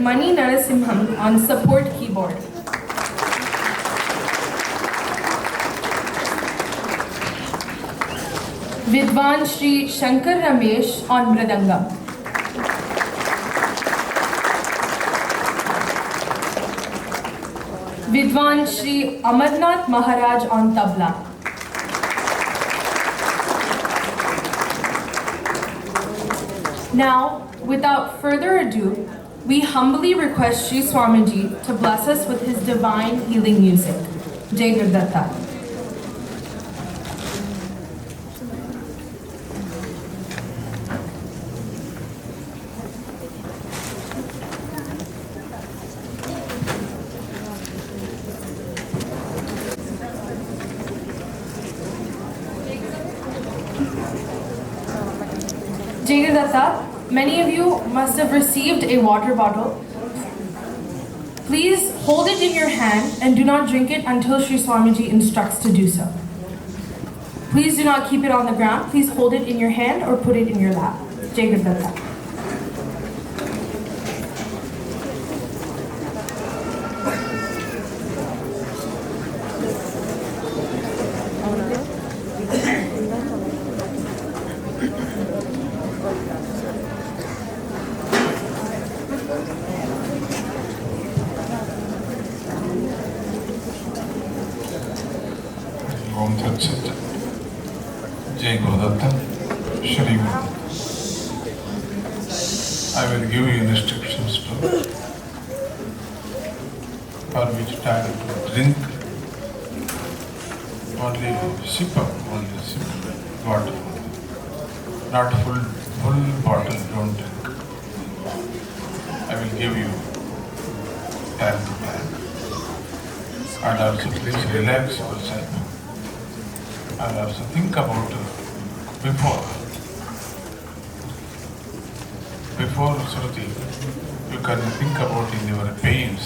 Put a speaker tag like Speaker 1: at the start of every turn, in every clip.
Speaker 1: Mani Narasimham on support keyboard. Vidwan Shri Shankar Ramesh on Mridangam. Vidwan Shri Amarnath Maharaj on Tabla. Now, without further ado, we humbly request Sri Swamiji to bless us with his divine healing music. Jai Gurdatta. Jai Gurdatta, many of you must have received a water bottle. Please hold it in your hand and do not drink it until Sri Swamiji instructs to do so. Please do not keep it on the ground. Please hold it in your hand or put it in your lap. Jai Gurdatta.
Speaker 2: Om Tat Sat. Jai Gurdatta, Shri Guru. I will give you instructions for which time to drink. Only sip water. Not full bottle, don't drink. I will give you time to time. And also please relax yourself. And also think about before Shruti, you can think about in your pains.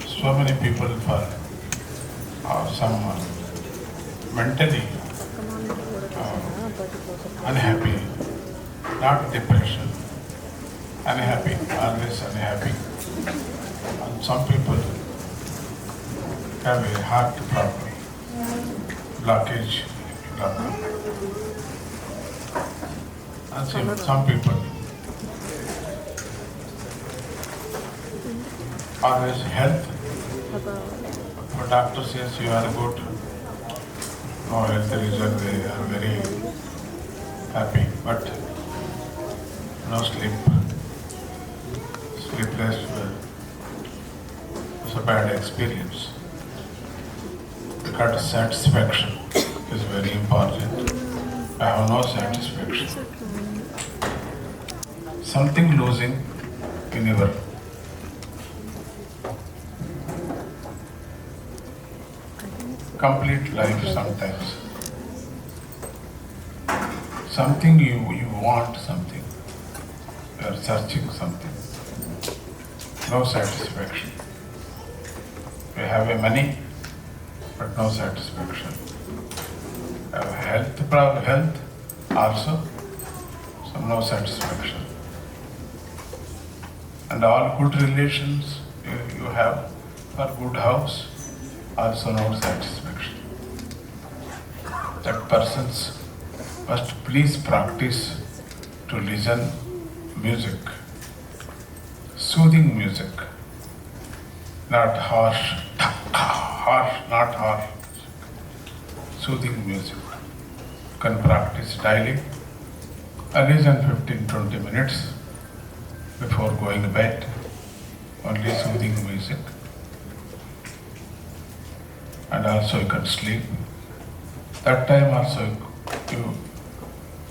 Speaker 2: So many people are someone mentally unhappy, not depression, unhappy, always unhappy. And some people have a heart problem, blockage. And some people always health. The doctor says you are good. No health reason, they are very happy, but no sleep. Sleepless is a bad experience. Because satisfaction is very important. I have no satisfaction. Something losing in your complete life sometimes. Something you want something. You are searching something. No satisfaction. You have a money, but no satisfaction. You have health problem, health also, so no satisfaction. And all good relations you have for good house, also no satisfaction. That persons must please practice to listen music, soothing music, not harsh, not harsh, soothing music. You can practice daily, at least 15-20 minutes before going to bed, only soothing music. And also you can sleep. That time also you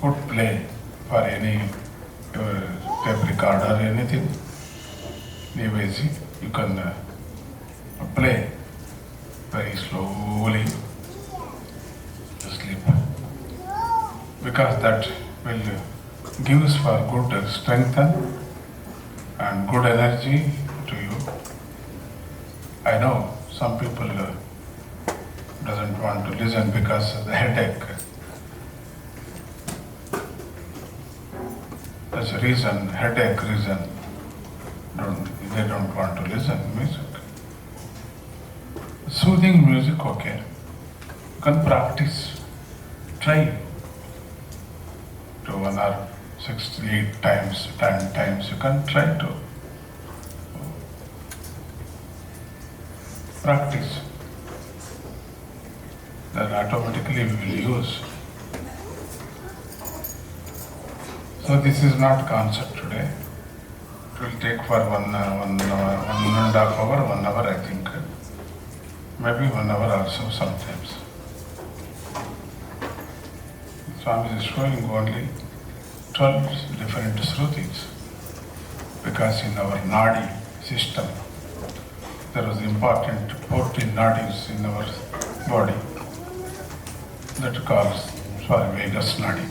Speaker 2: could play for any tape recorder or anything. Easy, you can play very slowly to sleep. Because that will give us for good strength and good energy to you. I know some people doesn't want to listen because of the headache. That's a reason, headache reason, don't they don't want to listen to music. Soothing music, okay. You can practice. Try to 1 or 6 to 8 times, 10 times. You can try to practice. Then automatically we will use. So this is not concept today. It will take for 1 and a half hour, 1 hour I think. Maybe 1 hour also sometimes. Swami is showing only 12 different Shrutis because in our Nadi system there was important 14 Nadis in our body that calls Vagus Nadi.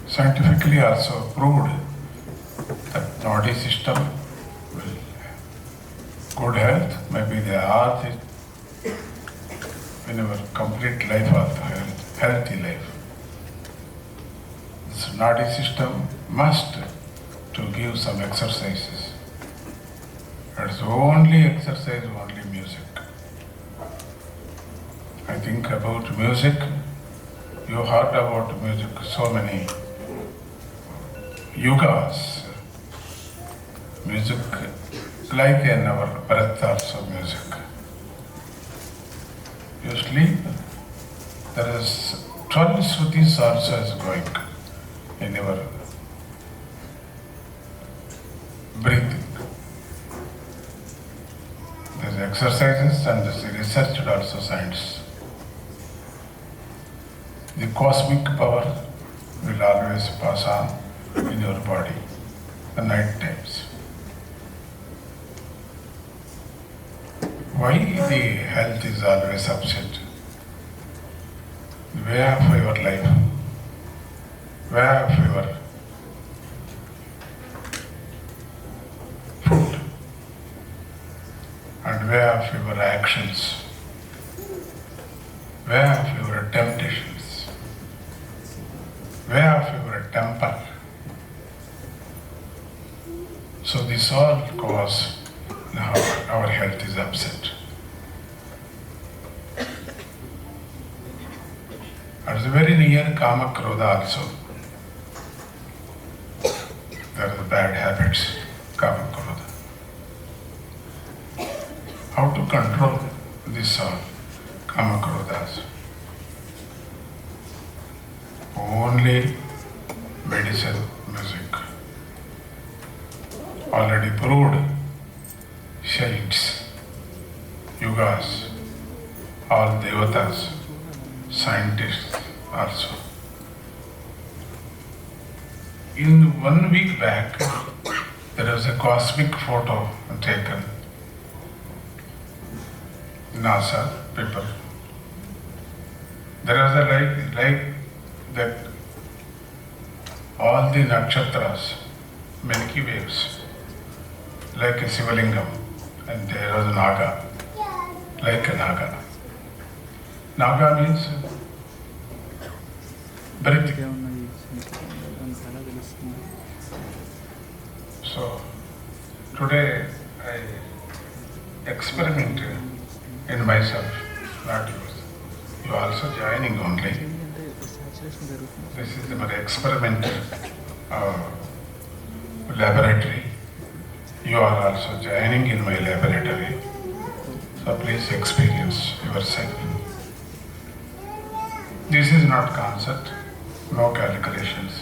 Speaker 2: Scientifically also proved that Nadi system will good health, maybe the heart is in our complete life of healthy life. This Nadi system must to give some exercises. It's only exercise, only music. I think about music, you heard about music, so many yugas. Music, like in our breath also music. You sleep, there is 12 Shrutis also is going in your breathing. There's exercises and there's researched also science. The cosmic power will always pass on in your body, the night times. Why the health is always upset? The way of your life, way of your food, and way of your actions, way of your temptations, way of your temper. So this all cause our health is upset. It is very near Kama Krodha also. There are the bad habits, Kama Krodha. How to control this all, Kama Krodhas? Only medicine, music. Already proved. Saints, yugas, all devatas, scientists also. In 1 week back, there was a cosmic photo taken. NASA people. There was a like that all the nakshatras, Milky Waves, like a Sivalingam. And there was a Naga, like a Naga. Naga means breathing. So today I experimented in myself, not you. You are also joining only. This is my experimental laboratory. You are also joining in my laboratory, so please experience yourself. This is not concept, no calculations,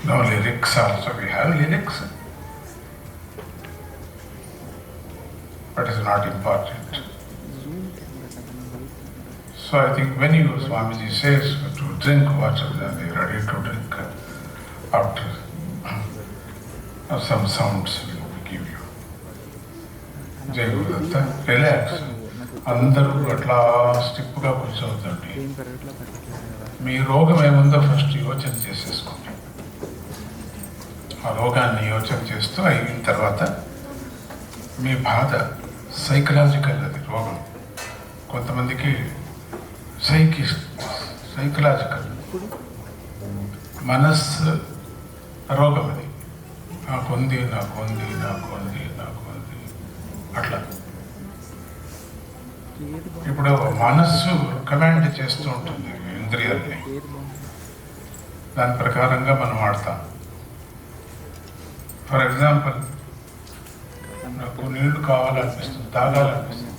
Speaker 2: no lyrics also. We have lyrics, but it's not important. So I think when you, Swamiji says to drink water, then they are ready to drink after some sounds will give you. Jai Gurudatta, relax. అందరూ అట్లా స్టిప్గా కూర్చోవద్దండి. మీ రోగం ఏముందో first యోచన చేసేసుకోండి. ఆ రోగాన్ని యోచన చేస్తూ అయిన తర్వాత మీ బాధ సైకలాజికల్, అది రోగం. కొంతమందికి సైకలాజికల్, మనస్సు రోగం అది. నాకుంది అట్లా. ఇప్పుడు మనస్సు కమాండ్ చేస్తూ ఉంటుంది ఇంద్రియాల్ని, దాని ప్రకారంగా మనం ఆడతాం. ఫర్ ఎగ్జాంపుల్, నాకు నీళ్లు కావాలనిపిస్తుంది, తాగాలనిపిస్తుంది,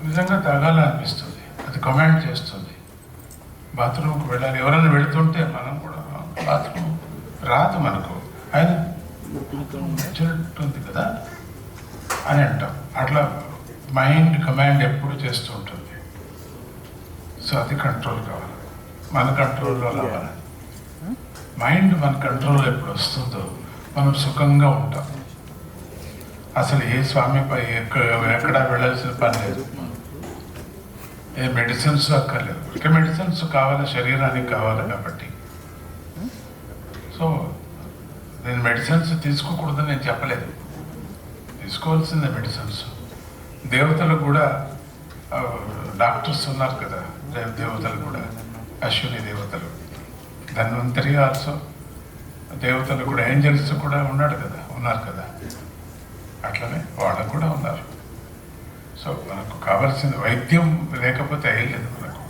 Speaker 2: నిజంగా తాగాలనిపిస్తుంది, అది కమాండ్ చేస్తుంది. బాత్రూమ్కి వెళ్ళాలి, ఎవరైనా వెళుతుంటే మనం కూడా బాత్రూమ్ రాదు మనకు, ఆయన నచ్చినట్టుంది కదా అని అంటాం. అట్లా మైండ్ కమాండ్ ఎప్పుడు చేస్తూ ఉంటుంది. సో అది కంట్రోల్ కావాలి, మన కంట్రోల్లో రావాలి. మైండ్ మన కంట్రోల్ ఎప్పుడు వస్తుందో మనం సుఖంగా ఉంటాం. అసలు ఏ స్వామిపై ఎక్కడా వెళ్ళాల్సిన పని లేదు, ఏ మెడిసిన్స్ అక్కర్లేదు. ఇక మెడిసిన్స్ కావాలి, శరీరానికి కావాలి కాబట్టి. సో నేను మెడిసిన్స్ తీసుకోకూడదని నేను చెప్పలేదు, తీసుకోవాల్సిందే మెడిసిన్స్. దేవతలు కూడా డాక్టర్స్ ఉన్నారు కదా, దేవతలు కూడా, అశ్విని దేవతలు, ధన్వంతరి ఆల్సో, దేవతలు కూడా, ఏంజల్స్ కూడా ఉన్నారు కదా. అట్లనే వాళ్ళకు కూడా ఉన్నారు. సో మనకు కావాల్సిన వైద్యం లేకపోతే అయ్యలేదు మనకు.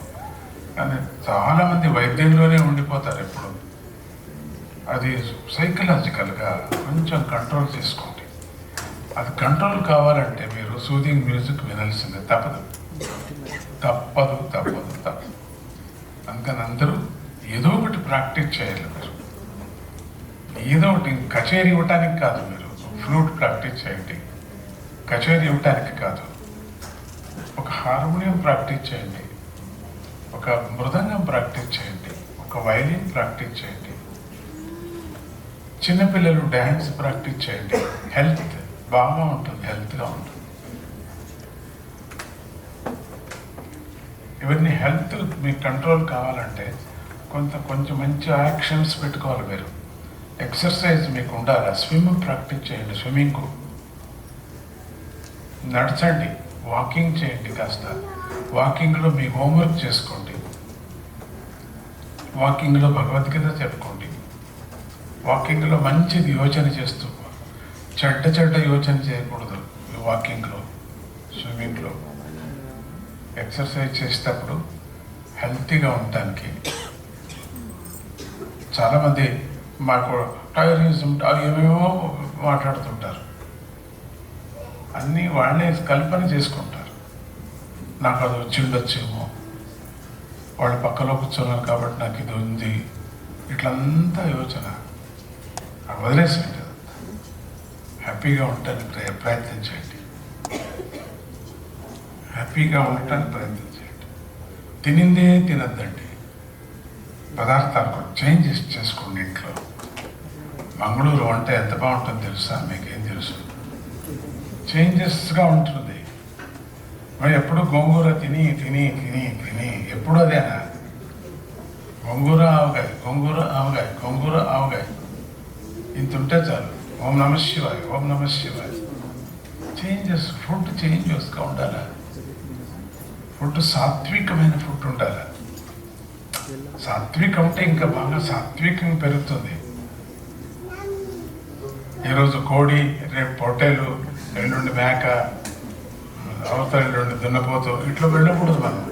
Speaker 2: కానీ చాలామంది వైద్యంలోనే ఉండిపోతారు ఎప్పుడు. అది సైకలాజికల్గా కొంచెం కంట్రోల్ చేసుకోండి. అది కంట్రోల్ కావాలంటే మీరు సూదింగ్ మ్యూజిక్ వినాల్సిందే, తప్పదు. అందుకని అందరూ ఏదో ఒకటి ప్రాక్టీస్ చేయాలి. మీరు ఏదో ఒకటి, కచేరీ ఇవ్వటానికి కాదు, మీరు ఫ్లూట్ ప్రాక్టీస్ చేయండి, కచేరీ ఇవ్వటానికి కాదు. ఒక హార్మోనియం ప్రాక్టీస్ చేయండి, ఒక మృదంగం ప్రాక్టీస్ చేయండి, ఒక వైలిన్ ప్రాక్టీస్ చేయండి, చిన్నపిల్లలు డ్యాన్స్ ప్రాక్టీస్ చేయండి. హెల్త్ బాగా ఉంటుంది, హెల్త్గా ఉంటుంది. ఇవన్నీ హెల్త్ మీకు కంట్రోల్ కావాలంటే కొంచెం మంచి యాక్షన్స్ పెట్టుకోవాలి. మీరు ఎక్సర్సైజ్ మీకు ఉండాలి. స్విమ్మింగ్ ప్రాక్టీస్ చేయండి, స్విమ్మింగ్ నడచండి, వాకింగ్ చేయండి. కాస్త వాకింగ్లో మీ హోంవర్క్ చేసుకోండి, వాకింగ్లో భగవద్గీత చెప్పుకోండి, వాకింగ్లో మంచిది యోచన చేస్తూ, చెడ్డ యోచన చేయకూడదు వాకింగ్లో, స్విమ్మింగ్లో. ఎక్సర్సైజ్ చేసేటప్పుడు హెల్తీగా ఉండటానికి. చాలామంది మాకు టైరిజం ఏమేమో మాట్లాడుతుంటారు, అన్నీ వాళ్ళే కల్పన చేసుకుంటారు. నాకు అది వచ్చిండొచ్చేమో, వాళ్ళ పక్కలో కూర్చున్నారు కాబట్టి నాకు ఇది ఉంది, ఇట్లంతా యోచన. వదిలేసేయండి, హ్యాపీగా ఉండటానికి ప్రయత్నించండి, హ్యాపీగా ఉండటానికి ప్రయత్నించండి. తినిందే తినద్దండి, పదార్థాలు కూడా చేంజెస్ చేసుకోండి ఇంట్లో. మంగళూరు వంట ఎంత బాగుంటుందో తెలుసా? మీకేం తెలుసు? చేంజెస్గా ఉంటుంది. మరి ఎప్పుడు గోంగూర తిని ఎప్పుడు అదేనా? గోంగూర ఆవగాయ ఇంత ఉంటే చాలు. ఓం నమ శివాయ. చేంజెస్, ఫుడ్ చేంజెస్గా ఉండాలి. ఫుడ్ సాత్వికమైన ఫుడ్ ఉండాలి. సాత్వికం ఉంటే ఇంకా బాగా సాత్వికం పెరుగుతుంది. ఈరోజు కోడి, రేపు పొట్టేలు, ఎల్లుండి మేక, అవతల ఎల్లుండి దున్నపోతు, ఇట్లా వెళ్ళకూడదు. మనం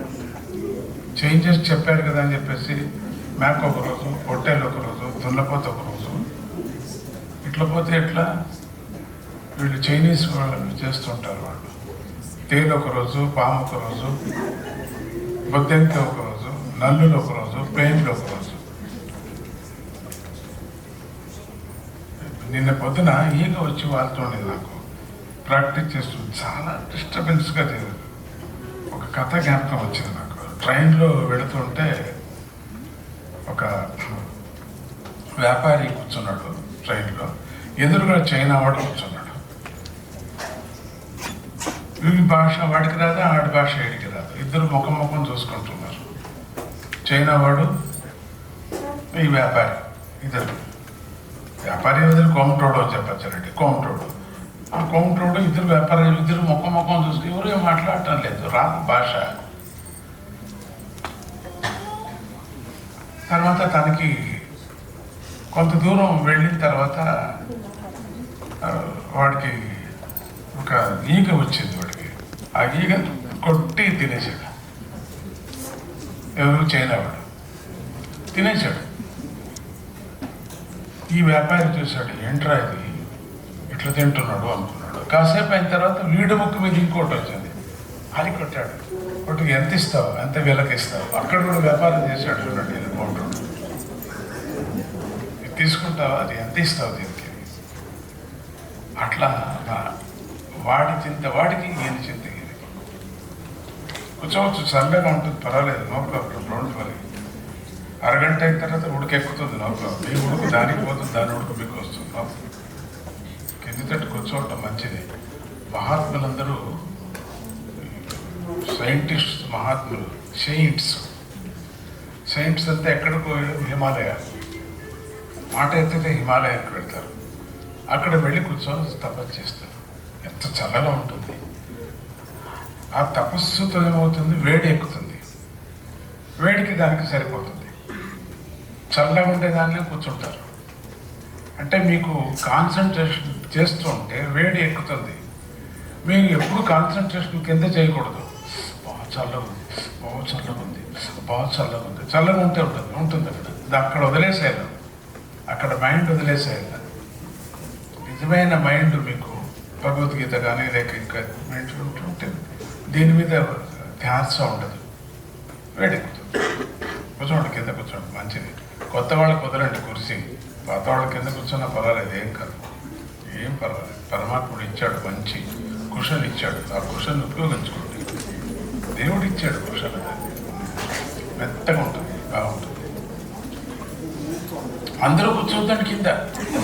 Speaker 2: చేంజెస్ చెప్పారు కదా అని చెప్పేసి మేక ఒకరోజు, పొట్టేలు ఒకరోజు, దున్నపోతు ఒకరోజు, ఇట్లా పోతే ఎట్లా? వీళ్ళు చైనీస్ వాళ్ళు చేస్తుంటారు. వాళ్ళు తేలు ఒకరోజు, పాము ఒకరోజు, బొద్దెంక ఒకరోజు, నల్లులు ఒకరోజు, పెయిన్లు ఒకరోజు. నిన్న పొద్దున ఈగ వచ్చి వాళ్తుండేది, నాకు ప్రాక్టీస్ చేస్తుంది. చాలా డిస్టర్బెన్స్గా చేయదు. ఒక కథ జ్ఞాపకం వచ్చింది నాకు. ట్రైన్లో వెళుతుంటే ఒక వ్యాపారి కూర్చున్నాడు ట్రైన్లో, ఎదురుగా చైనా వాడు కూర్చున్నాడు. వీడి భాష వాడికి రాదు, ఆడి భాష వీడికి రాదు. ఇద్దరు ముఖం చూసుకుంటున్నారు. చైనా వాడు, ఈ వ్యాపారి. వ్యాపారి ఎదురు కోమటోడు అని చెప్పచ్చండి, కోమటోడు. ఆ కోమటోడు ఇద్దరు వ్యాపారులు, ఇద్దరు ముఖం చూసుకుని ఎవరు ఏం మాట్లాడటం లేదు, రాదు భాష. తర్వాత తనకి కొంత దూరం వెళ్ళిన తర్వాత వాడికి ఒక ఈగ వచ్చింది. వాడికి ఆ ఈగ కొట్టి తినేసాడు. ఎవరు చైనా వాడు తినేశాడు. ఈ వ్యాపారి చూశాడు, ఏంట్రా ఇది ఇట్లా తింటున్నాడు అనుకున్నాడు. కాసేపు అయిన తర్వాత వీడి ముక్కు మీద ఇంకోటి వచ్చింది, అది కొట్టాడు. కొట్టుకు ఎంత ఇస్తావు, ఎంత వీళ్ళకి ఇస్తావు. అక్కడ కూడా వ్యాపారం చేశాడు. చూడండి అమౌంట్ తీసుకుంటావు, అది ఎంత ఇస్తావు దీనికి. అట్లా వాడి చింత వాడికి, ఈయన చింత ఈయనకి. కూర్చోవచ్చు, చల్లగా ఉంటుంది, పర్వాలేదు, నో ప్రాబ్లం, డోంట్ వరీ. అరగంట అయిన తర్వాత ఉడికెక్కుతుంది, నో ప్రాబ్లం. మీ ఉడుకు దానికి పోతుంది, దాని ఉడుకు మీకు వస్తుంది, నో ప్రాబ్లం. కింది తట్టు కూర్చోవటం మంచిది. మహాత్ములందరూ సైంటిస్ట్, మహాత్ములు, సెయింట్స్ అంతా ఎక్కడికి హిమాలయ మాట ఎత్తితే హిమాలయానికి వెళ్తారు. అక్కడ వెళ్ళి కూర్చొని తపస్సు చేస్తారు. ఎంత చల్లగా ఉంటుంది. ఆ తపస్సుతో ఏమవుతుంది, వేడి ఎక్కుతుంది. వేడికి దానికి సరిపోతుంది. చల్లగా ఉండేదాన్ని కూర్చుంటారు. అంటే మీకు కాన్సన్ట్రేషన్ చేస్తూ ఉంటే వేడి ఎక్కుతుంది. మీరు ఎప్పుడు కాన్సన్ట్రేషన్ కింద చేయకూడదు. బాగా చల్లగా ఉంది, బాగా చల్లగా ఉంది, బాగా చల్లగా ఉంది. చల్లగా ఉంటే ఉంటుంది అక్కడ వదిలేసేయాలి. అక్కడ మైండ్ వదిలేసేయాలి. నిజమైన మైండ్ మీకు భగవద్గీత కానీ లేక ఇంకా ఉంటే దీని మీద ధ్యాస ఉండదు. వేడెక్కుతుంది. కూర్చోండి, కింద కూర్చోండి, మంచిది. కొత్త వాళ్ళకి వదలండి కుర్చీ. పాత వాళ్ళ కింద కూర్చున్నా పర్వాలేదు, ఏం కాదు, ఏం పర్వాలేదు. పరమాత్ముడు ఇచ్చాడు, మంచి కుషన్ ఇచ్చాడు. ఆ కుషన్ ఉపయోగించుకోండి. దేవుడు ఇచ్చాడు కుషన్, మెత్తగా ఉంటుంది, బాగుంటుంది. అందరూ కూర్చోద్దండి కింద.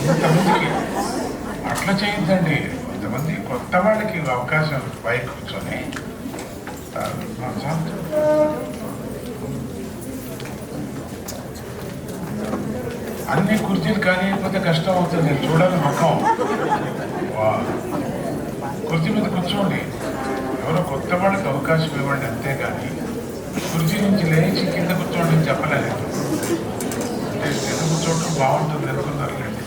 Speaker 2: కొంతమందికి అట్లా చేయొద్దండి. కొంతమంది కొత్త వాళ్ళకి అవకాశం పైకి కూర్చొని అన్ని కుర్చీలు కానీ పోతే కష్టం అవుతుంది. చూడాలి ముఖం. కుర్చీ మీద కూర్చోండి. ఎవరో కొత్త వాళ్ళకి అవకాశం ఇవ్వండి, అంతేగాని కుర్చీ నుంచి లేచి కింద కూర్చోండి అని చెప్పలేదు. కింద కూర్చోవడం బాగుంటుంది అనుకున్నారు లేండి.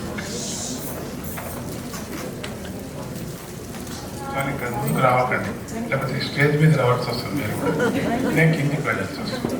Speaker 2: కానీ ఇక్కడ ముందుకు రావకండి, లేకపోతే స్టేజ్ మీద రావాల్సి వస్తుంది. మీరు కూడా నేను కిందికి వెళ్ళాల్సి వస్తుంది.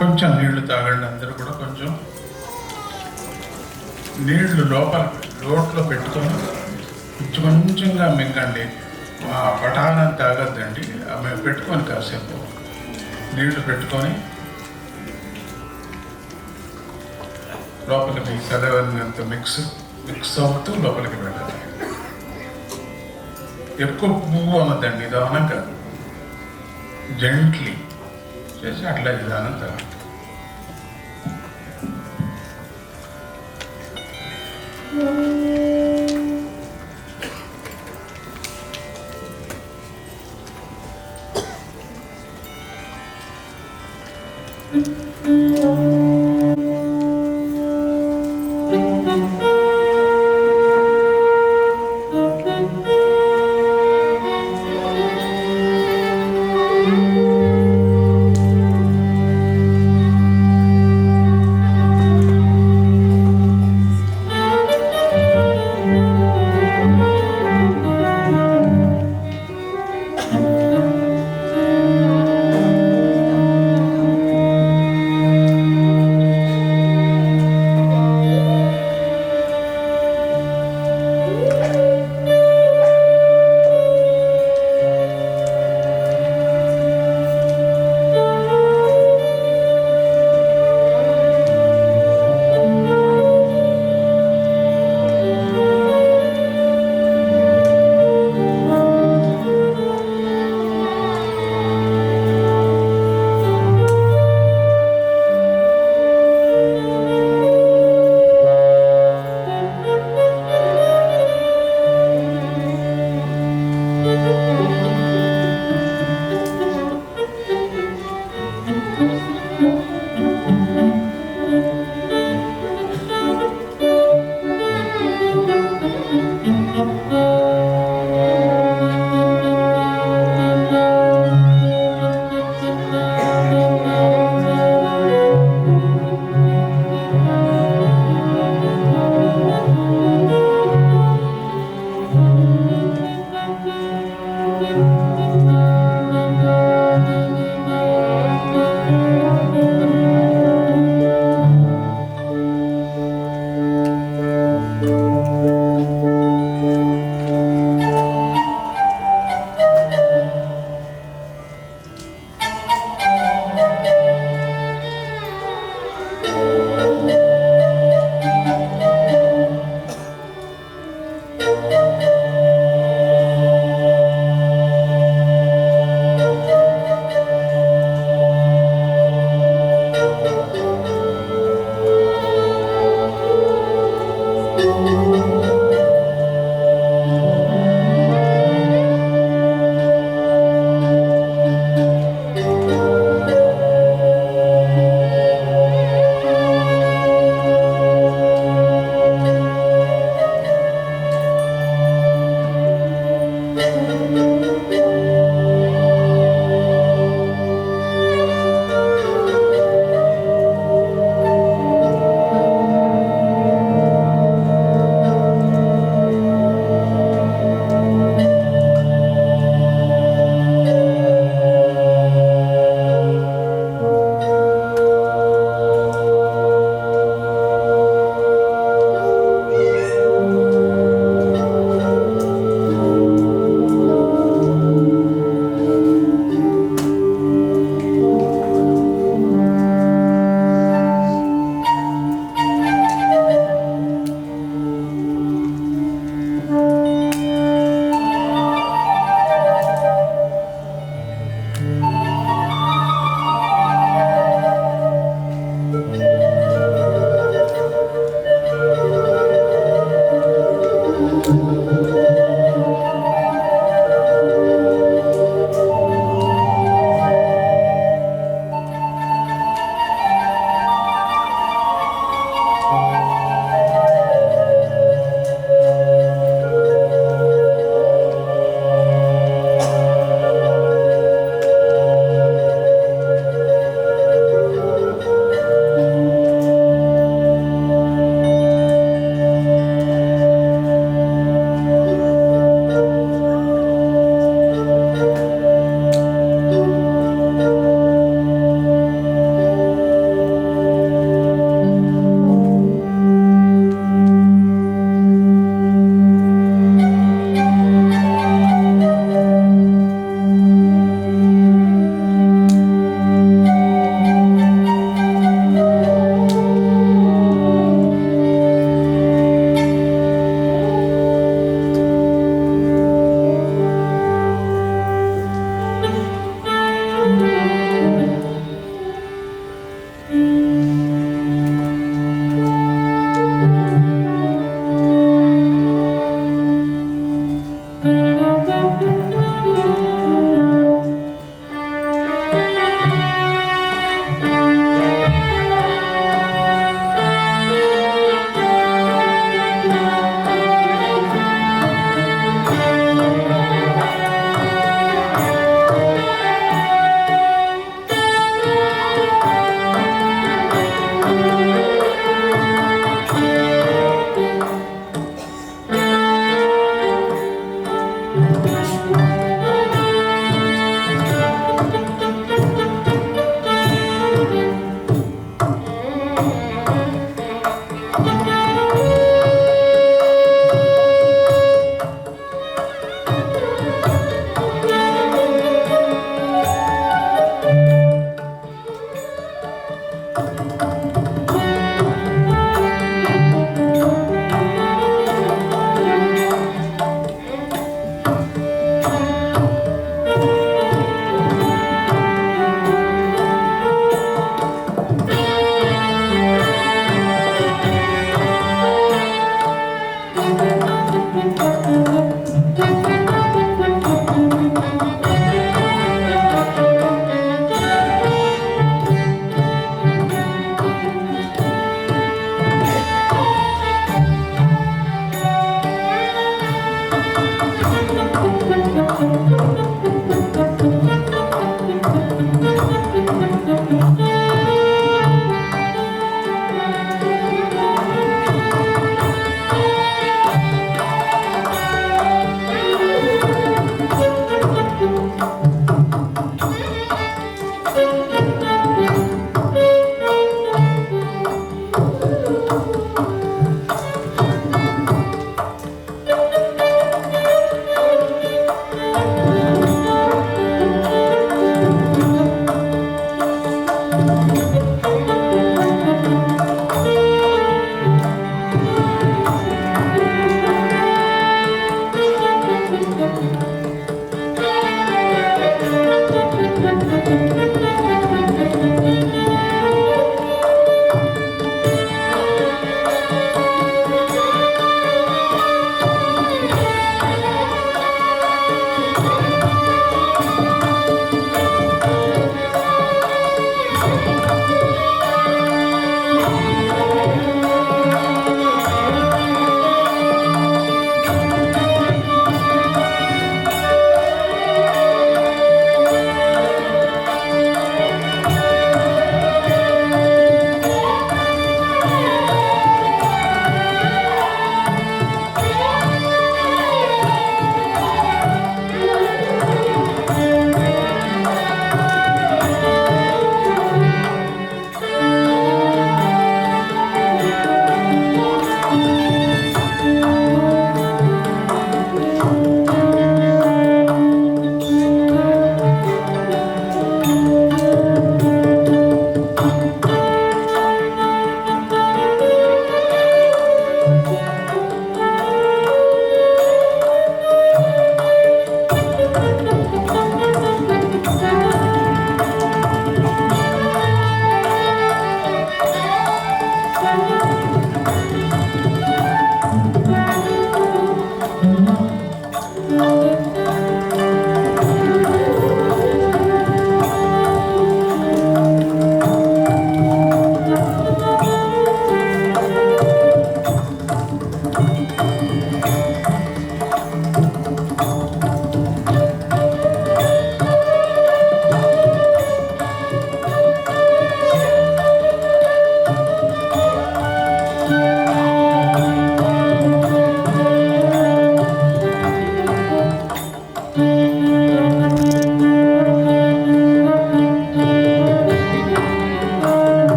Speaker 2: కొంచెం నీళ్లు తాగండి. అందరూ కూడా కొంచెం నీళ్లు లోపల నోట్లో పెట్టుకొని కొంచెం కొంచెంగా మింగండి. పటాలను తాగద్దండి. ఆమె పెట్టుకొని కాసేపు నీళ్లు పెట్టుకొని లోపలికి చదవనంత మిక్స్ అవుతూ లోపలికి వెళ్ళాలి. ఎక్కువ పువ్వు అన్నదండి, నిదానం కాదు, జెంట్లీ చేసి అట్లా నిదానం తాగండి.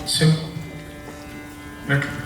Speaker 2: Sip. Little.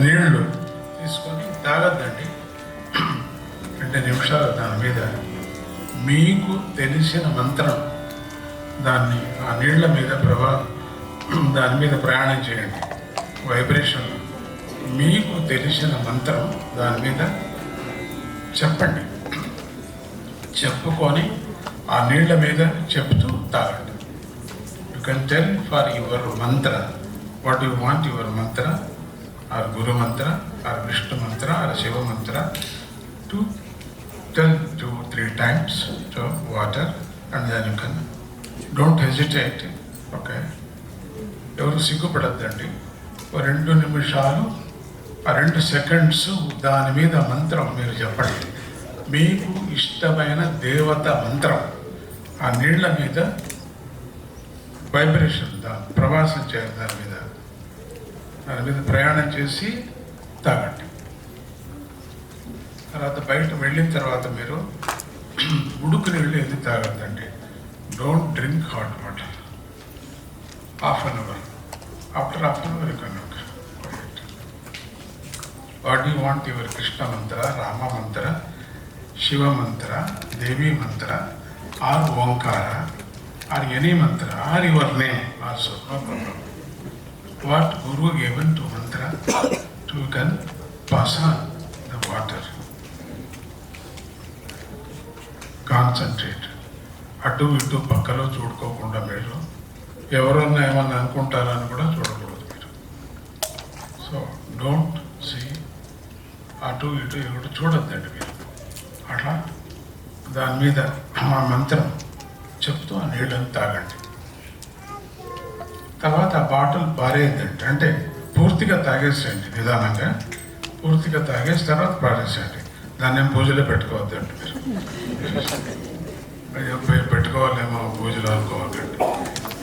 Speaker 2: నీళ్లు తీసుకొని తాగద్దండి. 2 నిమిషాలు దాని మీద మీకు తెలిసిన మంత్రం దాన్ని ఆ నీళ్ల మీద దాని మీద ప్రయాణం చేయండి. వైబ్రేషన్ మీకు తెలిసిన మంత్రం దాని మీద చెప్పండి. చెప్పుకొని ఆ నీళ్ల మీద చెప్తూ తాగండి. You can tell for your Mantra what you want, your Mantra are Guru Mantra are Vishnu Mantra are Shiva Mantra to tell 2-3 times to water and then you can don't hesitate. Okay, ఎవరు సిగ్గుపడద్దండి. 2 నిమిషాలు 2 సెకండ్స్ దాని మీద మంత్రం మీరు చెప్పండి. మీకు ఇష్టమైన దేవత మంత్రం ఆ నీళ్ల మీద వైబ్రేషన్ ప్రవాసం చేయాలి. దాని మీద ప్రయాణం చేసి తాగండి. తర్వాత బయట వెళ్ళిన తర్వాత మీరు ఉడుకు నీళ్ళు ఏది తాగద్దండి. Don't drink hot water. Half an hour, after half an hour you can what you want, your Krishna mantra, Rama mantra, Shiva mantra, Devi mantra or Omkara or any mantra or your name also, no problem. What guru given to mantra to can pass on the water. Concentrate. అటు ఇటు పక్కలో చూడుకోకుండా మీరు ఎవరన్నా ఏమన్నా అనుకుంటారని కూడా చూడకూడదు మీరు. సో డోంట్ సీ, అటు ఇటు ఎవరు చూడొద్దండి మీరు. అట్లా దాని మీద ఆ మంత్రం చెప్తూ ఆ నీళ్ళని తాగండి. తర్వాత ఆ బాటిల్ పారేయద్దండి, అంటే పూర్తిగా తాగేసేయండి. నిదానంగా పూర్తిగా తాగేసి తర్వాత పారేసేయండి. దాన్ని ఏం పూజలో పెట్టుకోవద్దండి మీరు. పెట్టుకోవాలేమో పూజలు అనుకోవద్దండి.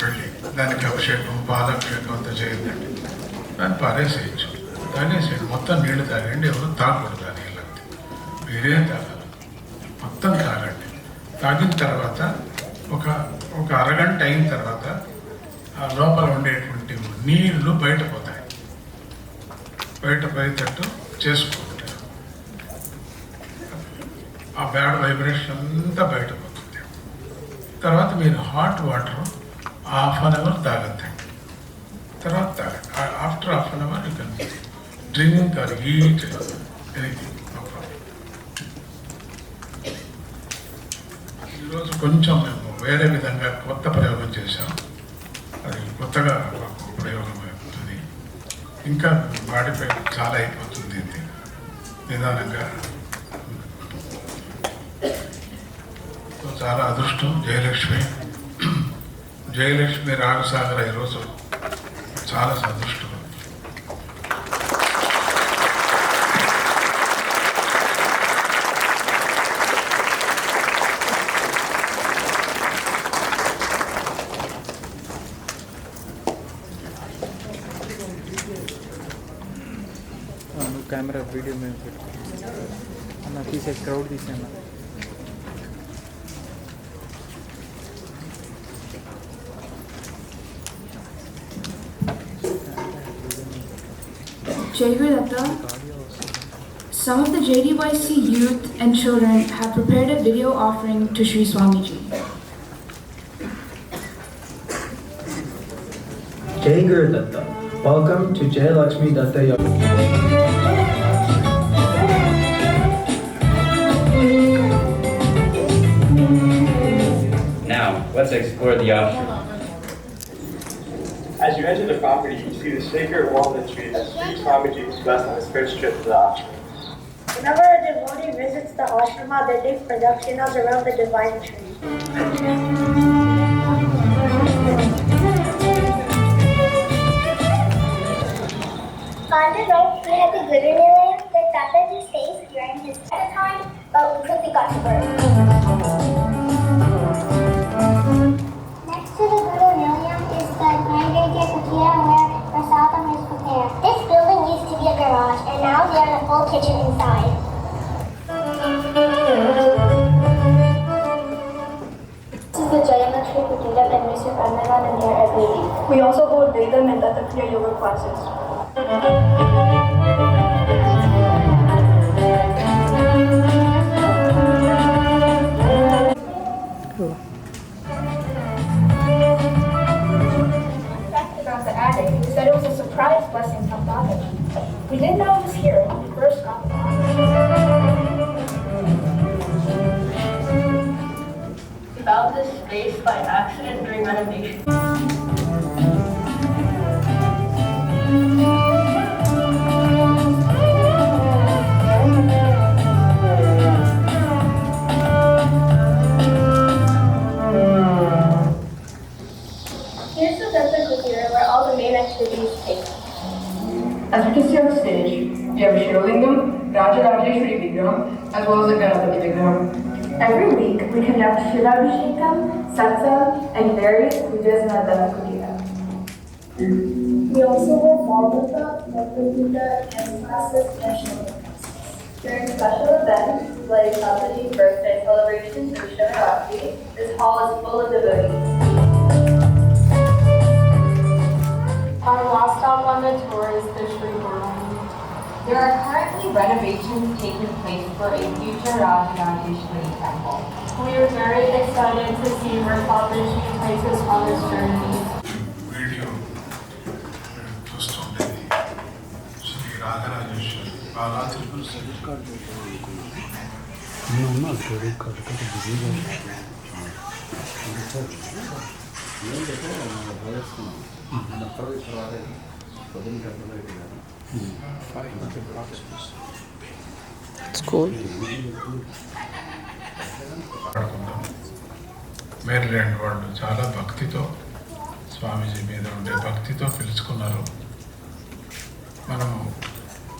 Speaker 2: వెళ్ళి దానికి అభిషేకం, పాలాభిషేకం అంతా చేయొద్దండి. దాన్ని పారేసేయచ్చు. తాగేసేయండి, మొత్తం నీళ్లు తాగండి. ఎవరు తాగకూడదు ఆ నీళ్ళంతా, మీరే తాగాలి. మొత్తం తాగండి. తాగిన తర్వాత ఒక అరగంట అయిన తర్వాత ఆ లోపల ఉండేటువంటి నీళ్లు బయటపోతాయి. బయటపోయేటట్టు చేసుకోండి. ఆ బ్యాడ్ వైబ్రేషన్ అంతా బయటపోతుంది. తర్వాత మీరు hot water half an hour తాగద్దండి. తర్వాత తాగండి. After half an hour you can drink or eat anything, no problem. ఈరోజు కొంచెం మేము వేరే విధంగా కొత్త ప్రయోగం చేశాం. అది కొత్తగా ప్రయోగం అవుతుంది. ఇంకా బాడీపై చాలా అయిపోతుంది. ఇది నిదానంగా. చాలా అదృష్టం. జయలక్ష్మి రాగసాగర ఈరోజు చాలా అదృష్టం.
Speaker 3: कैमरा वीडियो में अना पीछे क्राउड तीसे अना
Speaker 1: Jai Guru Datta. Some of the JDYC youth and children have prepared a video offering to Sri Swamiji.
Speaker 4: Jai Guru Datta. Welcome to Jai Lakshmi Datta Yoga.
Speaker 5: Now, let's explore the ashram.
Speaker 6: As you enter the property, you see the sacred walnut tree that Sri Swamiji blessed on his first trip to the ashram.
Speaker 7: Whenever a devotee visits the ashrama, they take pradakshinas around the divine tree. On the right, we have the Guru Nilayam where Tataji stays during his time, but we quickly got to work. Next to the Guru Nilayam is the Naivedya Kutia where prasadam is prepared. This building used to be a garage, and now we are in a full kitchen inside. This is the Jayanakshmi Kutia and Mr. Annavan and here every week. We also hold Vedam and Dattatriya yoga classes. We didn't know it was here when we first got there.
Speaker 8: We found this space by accident during renovation.
Speaker 7: Here's the Dutta Theater where all the main activities take place.
Speaker 9: As you can see on the stage, we have a Shivlingam, Rajarajeshwari Vigraham, as well as a Ganapati Vigraham.
Speaker 10: Every week, we conduct Shilabhishekam, Satsang, and various pujas in our Dutta Kutira.
Speaker 7: We also hold Bhagavata, Bhagavad and classes and Shilabhishekam classes.
Speaker 8: During special events like Sataji's birthday celebrations or Shivratri, this hall is full of devotees.
Speaker 10: Our last stop on the tour is the Sri Guruni. There are currently renovations taking place for a future Rajarajeshwari temple.
Speaker 7: We are very excited to see where Sataji takes us on this journey.
Speaker 2: Video చూస్తుండేది Sri Rajarajeshwari Bala Tripura
Speaker 3: It's cool.
Speaker 2: Maryland వాళ్ళు చాలా భక్తితో స్వామీజీ మీద ఉండే భక్తితో పిలుచుకున్నారు. మనము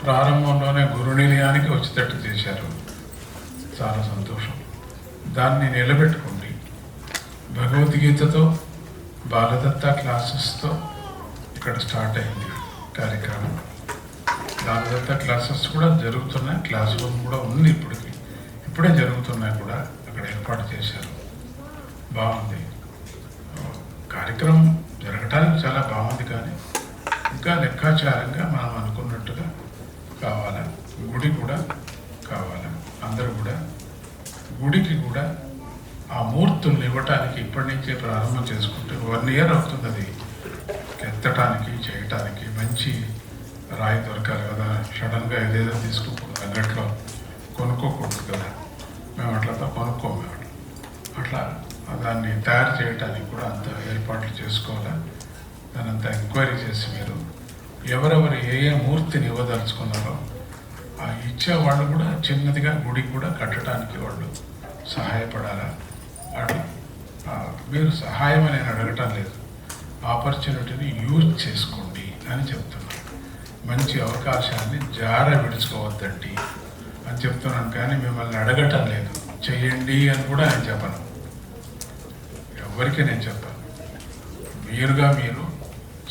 Speaker 2: ప్రారంభంలోనే గురునిలయానికి వచ్చేటట్టు చేశారు. చాలా సంతోషం. దాన్ని నిలబెట్టుకోండి. భగవద్గీతతో బాలదత్త క్లాసెస్తో ఇక్కడ స్టార్ట్ అయింది కార్యక్రమం. బాలదత్త క్లాసెస్ కూడా జరుగుతున్నాయి. క్లాస్ రూమ్ కూడా ఉంది ఇప్పుడే జరుగుతున్నాయి కూడా. అక్కడ ఏర్పాటు చేశారు. బాగుంది కార్యక్రమం జరగటానికి చాలా బాగుంది. కానీ ఇంకా లెక్కాచారంగా మనం అనుకున్నట్టుగా కావాలా. గుడి కూడా కావాలా. అందరూ కూడా గుడికి కూడా ఆ మూర్తుల్ని ఇవ్వటానికి ఇప్పటి నుంచే ప్రారంభం చేసుకుంటే 1 year అవుతుంది. అది ఎత్తటానికి చేయటానికి మంచి రాయి దొరకాలి కదా. సడన్గా ఏదేదో తీసుకోకూడదు. తగ్గట్లో కొనుక్కోకూడదు కదా. మేము అట్లా కొనుక్కోము. అట్లా దాన్ని తయారు చేయడానికి కూడా అంత ఏర్పాట్లు చేసుకోవాలా. దాని అంతా ఎంక్వైరీ చేసి మీరు ఎవరెవరు ఏ మూర్తిని ఇవ్వదలుచుకున్నారో ఆ ఇచ్చే వాళ్ళు కూడా చిన్నదిగా గుడి కూడా కట్టడానికి వాళ్ళు సహాయపడాలా. అట్లా మీరు సహాయం అని నేను అడగటం లేదు. ఆపర్చునిటీని యూజ్ చేసుకోండి అని చెప్తున్నాను. మంచి అవకాశాన్ని విడుచుకోవద్దండి అని చెప్తున్నాను. కానీ మిమ్మల్ని అడగటం లేదు. చెయ్యండి అని కూడా నేను చెప్పను. ఎవరికి నేను చెప్పాను. మీరుగా మీరు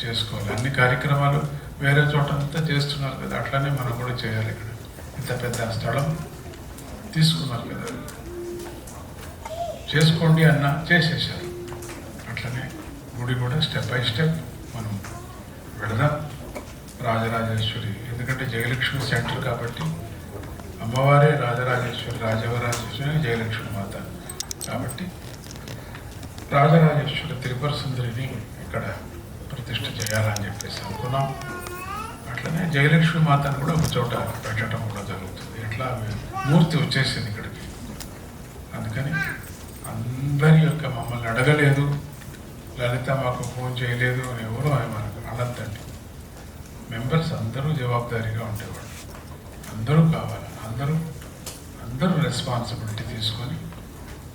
Speaker 2: చేసుకోవాలి. అన్ని కార్యక్రమాలు వేరే చోట అంతా చేస్తున్నారు కదా. అట్లానే మనం కూడా చేయాలి. ఇక్కడ ఇంత పెద్ద స్థలం తీసుకున్నారు కదా. చేసుకోండి అన్న చేసేసారు. అట్లనే గుడి కూడా స్టెప్ బై స్టెప్ మనం వెళదాం. రాజరాజేశ్వరి ఎందుకంటే జయలక్ష్మి సెంటర్ కాబట్టి అమ్మవారే రాజరాజేశ్వరి, రాజవరాజేశ్వరి, జయలక్ష్మి మాత కాబట్టి రాజరాజేశ్వరి త్రిపుర సుందరిని ఇక్కడ ప్రతిష్ఠ చేయాలని చెప్పేసి అనుకున్నాం. అట్లనే జయలక్ష్మి మాతను కూడా ఒక చోట పెట్టడం కూడా జరుగుతుంది. ఎట్లా మూర్తి వచ్చేసింది ఇక్కడికి. అందుకని అందరి యొక్క మమ్మల్ని అడగలేదు, లలిత మాకు ఫోన్ చేయలేదు అని ఎవరో మనకు అనద్దండి. మెంబర్స్ అందరూ జవాబుదారీగా ఉండేవాళ్ళు. అందరూ కావాలి. అందరూ రెస్పాన్సిబిలిటీ తీసుకొని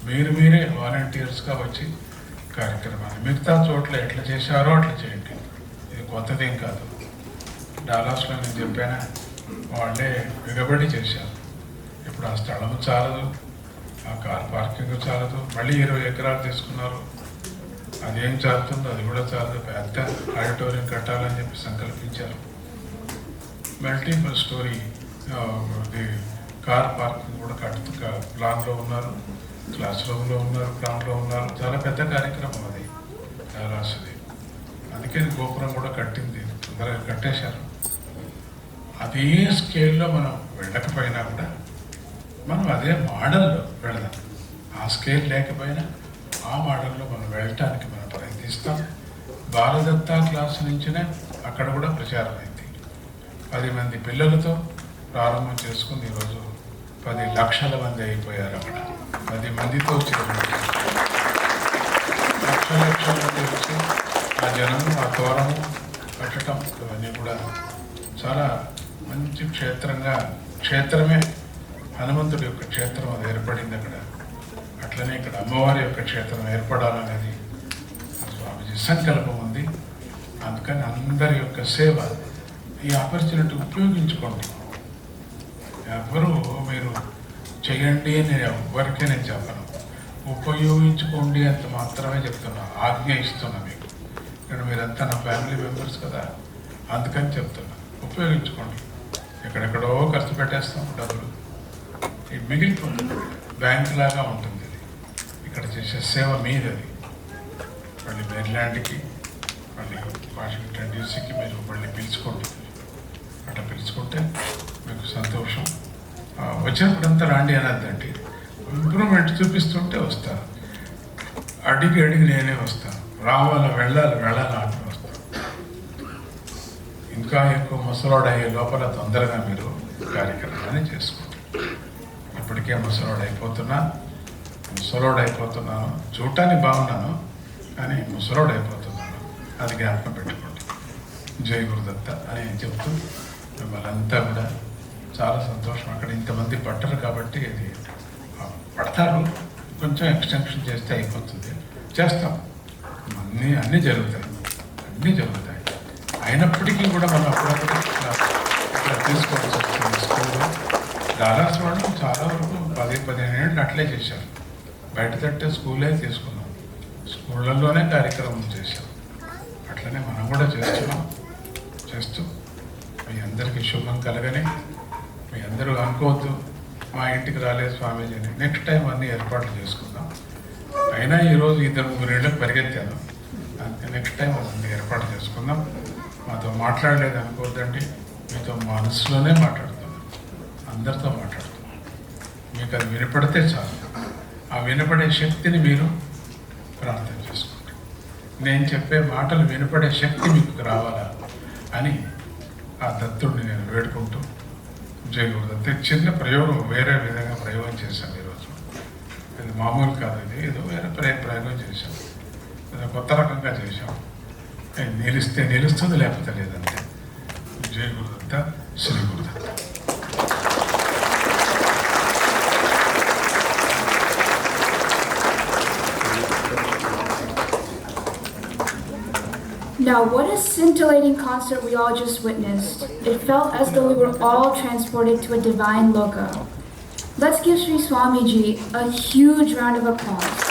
Speaker 2: మీరే వాలంటీర్స్గా వచ్చి కార్యక్రమాన్ని మిగతా చోట్ల ఎట్లా చేశారో అట్లా చేయండి. ఇది కొత్తదేం కాదు. డాలాస్లో నేను చెప్పానా, వాళ్ళే ఎగబడి చేశారు. ఇప్పుడు ఆ స్థలం చాలదు, ఆ కార్ పార్కింగ్ చాలదు, మళ్ళీ 20 ఎకరాలు తీసుకున్నారు. అదేం చాలుతుందో అది కూడా చాలదు. పెద్ద ఆడిటోరియం కట్టాలని చెప్పి సంకల్పించారు. మల్టిపుల్ స్టోరీ కార్ పార్కింగ్ కూడా ప్లాన్లో ఉన్నారు. క్లాస్ రూమ్లో ఉన్నారు, ప్లాన్లో ఉన్నారు. చాలా పెద్ద కార్యక్రమం అది డాలాస్ది. అందుకే గోపురం కూడా కట్టింది, తొందరగా కట్టేశారు. అదే స్కేల్లో మనం వెళ్ళకపోయినా కూడా మనం అదే మోడల్లో వెళదాం. ఆ స్కేల్ లేకపోయినా ఆ మోడల్లో మనం వెళ్ళటానికి మనం ప్రయత్నిస్తాం. బాలదత్త క్లాస్ నుంచినే అక్కడ కూడా ప్రచారం అయింది. 10 మంది పిల్లలతో ప్రారంభం చేసుకుని ఈరోజు 10 లక్షల మంది అయిపోయారు. అక్కడ 10 మందితో లక్షల మంది వచ్చి ఆ జనము, ఆ తోరము కట్టడం ఇవన్నీ కూడా చాలా మంచి క్షేత్రమే హనుమంతుడి యొక్క క్షేత్రం అది ఏర్పడింది అక్కడ. అట్లనే ఇక్కడ అమ్మవారి యొక్క క్షేత్రం ఏర్పడాలనేది స్వామీజీ సంకల్పం ఉంది. అందుకని అందరి యొక్క సేవ, ఈ ఆపర్చునిటీ ఉపయోగించుకోండి. ఎవరు మీరు చేయండి అని ఎవరికీ నేను చెప్పను, ఉపయోగించుకోండి అంత మాత్రమే చెప్తున్నా, ఆజ్ఞ ఇస్తున్నా మీకు. ఇక్కడ మీరంతా నా ఫ్యామిలీ మెంబర్స్ కదా, అందుకని చెప్తున్నా ఉపయోగించుకోండి. ఎక్కడెక్కడో ఖర్చు పెట్టేస్తాం డబ్బులు, ఇది మిగిలిపోతుంది, బ్యాంక్ లాగా ఉంటుంది. ఇది ఇక్కడ చేసే సేవ మీదది. మళ్ళీ మేరీల్యాండ్కి, మళ్ళీ వాషింగ్టన్ డీసీకి మీరు మళ్ళీ పిలుచుకోండి. అట్లా పిలుచుకుంటే మీకు సంతోషం. వచ్చినప్పుడంతా రాండి అనద్దండి, ఇంప్రూవ్మెంట్ చూపిస్తుంటే వస్తాను. అడిగి నేనే వస్తాను. వెళ్ళాలి అంటే వస్తాను. ఇంకా ఎక్కువ ముసలోడు అయ్యే లోపల తొందరగా మీరు కార్యక్రమాన్ని చేసుకోండి. ఇప్పటికే ముసలోడు అయిపోతున్నాను. చూడటానికి బాగున్నాను కానీ ముసలోడు అయిపోతున్నాను, అది జ్ఞాపకం పెట్టుకోండి. జై గురుదత్త అని చెప్తూ మిమ్మల్ని అంతా కూడా చాలా సంతోషం. అక్కడ ఇంతమంది పట్టరు కాబట్టి అది పడతారు, కొంచెం ఎక్స్టెన్షన్ చేస్తే అయిపోతుంది. చేస్తాం, అన్నీ జరుగుతాయి. అయినప్పటికీ కూడా మనం అప్పుడప్పుడు ఇక్కడ తీసుకోవాల్సి వస్తుంది. స్కూల్లో దాదాపు వాళ్ళు చాలా వరకు 10-15 ఏళ్ళు అట్లే చేశారు. బయట తట్టే స్కూలే తీసుకున్నాం, స్కూళ్ళల్లోనే కార్యక్రమం చేశాం. అట్లనే మనం కూడా చేస్తూ మీ అందరికీ శుభం కలగని. మీ అందరూ అనుకోవద్దు మా ఇంటికి రాలేదు స్వామీజీ అని. నెక్స్ట్ టైం అన్నీ ఏర్పాట్లు చేసుకుందాం. అయినా ఈరోజు 2-3 ఏళ్ళకి పరిగెత్తాను, అందుకే నెక్స్ట్ టైం అన్నీ ఏర్పాటు చేసుకుందాం. మాతో మాట్లాడలేదు అనుకోవద్దండి, మీతో మనసులోనే మాట్లాడుతున్నాను, అందరితో మాట్లాడుతున్నాను. మీకు అది వినపడితే చాలు. ఆ వినపడే శక్తిని మీరు ప్రార్థన చేసుకోండి. నేను చెప్పే మాటలు వినపడే శక్తి మీకు రావాలా అని ఆ దత్తుడిని నేను వేడుకుంటూ, జై గురుదత్త. చిన్న ప్రయోగం, వేరే విధంగా ప్రయోగం చేశాను ఈరోజు. ఇది మామూలు కాదు, ఇది ఏదో వేరే ప్రయోగం చేశాం, ఏదో కొత్త రకంగా చేశాం. నిలిస్తే నిలుస్తుంది, లేకపోతే లేదంతే. జై Gurudatta, Shri Gurudatta.
Speaker 11: Now, what a scintillating concert we all just witnessed. It felt as though we were all transported to a divine loka. Let's give Sri Swamiji a huge round of applause.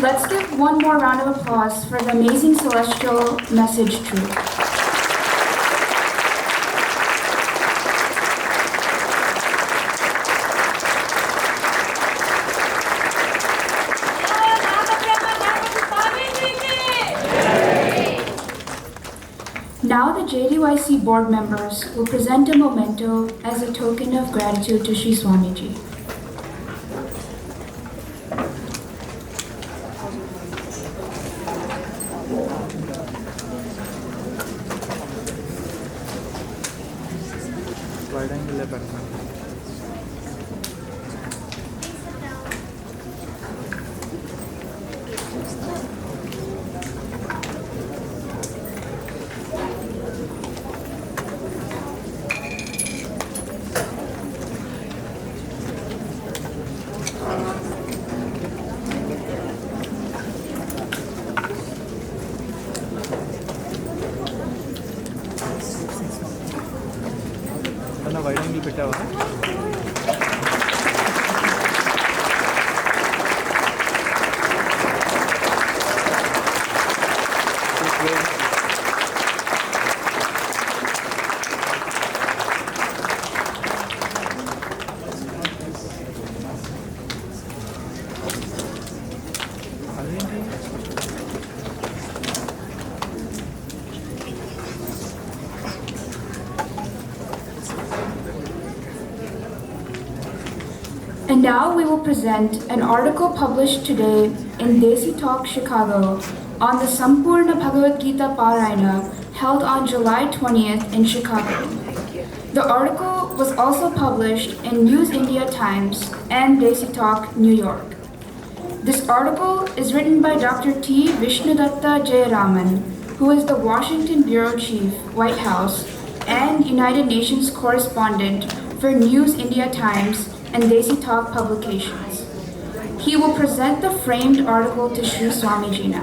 Speaker 11: Let's give one more round of applause for the amazing celestial message troupe. Now the JDYC board members will present a memento as a token of gratitude to Sri Swamiji.
Speaker 3: Wide angle పెట్టావా?
Speaker 11: And now we will present an article published today in Desi Talk Chicago on the Sampurna Bhagavad Gita Parayana held on July 20th in Chicago. The article was also published in News India Times and Desi Talk, New York. This article is written by Dr. T. Vishnudatta Jayaraman, who is the Washington Bureau Chief, White House, and United Nations correspondent for News India Times and Desi Talk publications. He will present the framed article to Sri Swamiji now.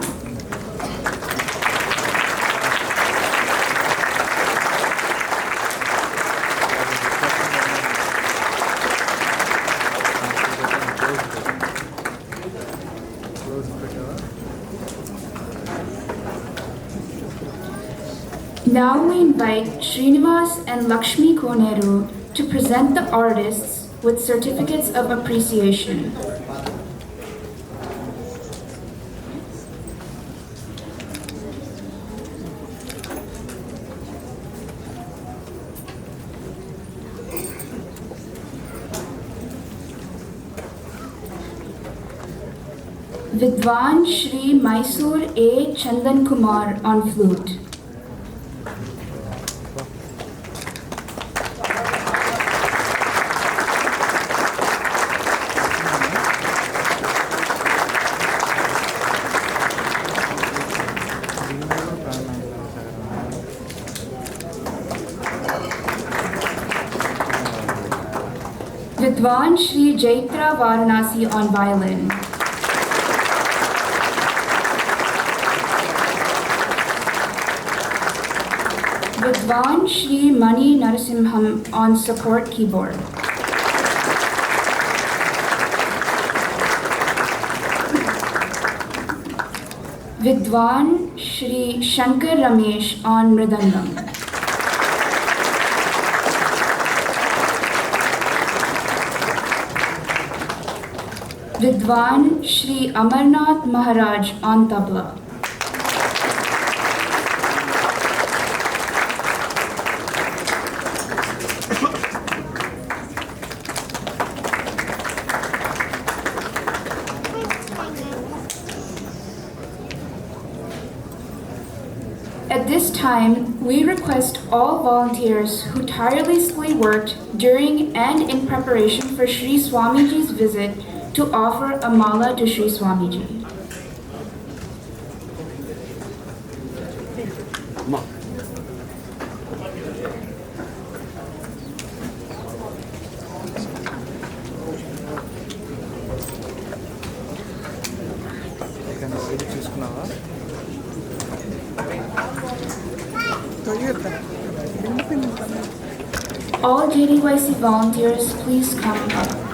Speaker 11: Now we invite Srinivas and Lakshmi Koneru to present the artists with certificates of appreciation. Vidwan Shri Mysore A. Chandan Kumar on flute. Vidwan Shri Jaitra Varanasi on violin. Vidwan Shri Mani Narasimham on support keyboard. Vidwan Shri Shankar Ramesh on mridangam. Vidwan Shri Amarnath Maharaj on tabla. At this time, we request all volunteers who tirelessly worked during and in preparation for Sri Swamiji's visit to offer a mala to Sri Swamiji. All JDYC volunteers, please come up.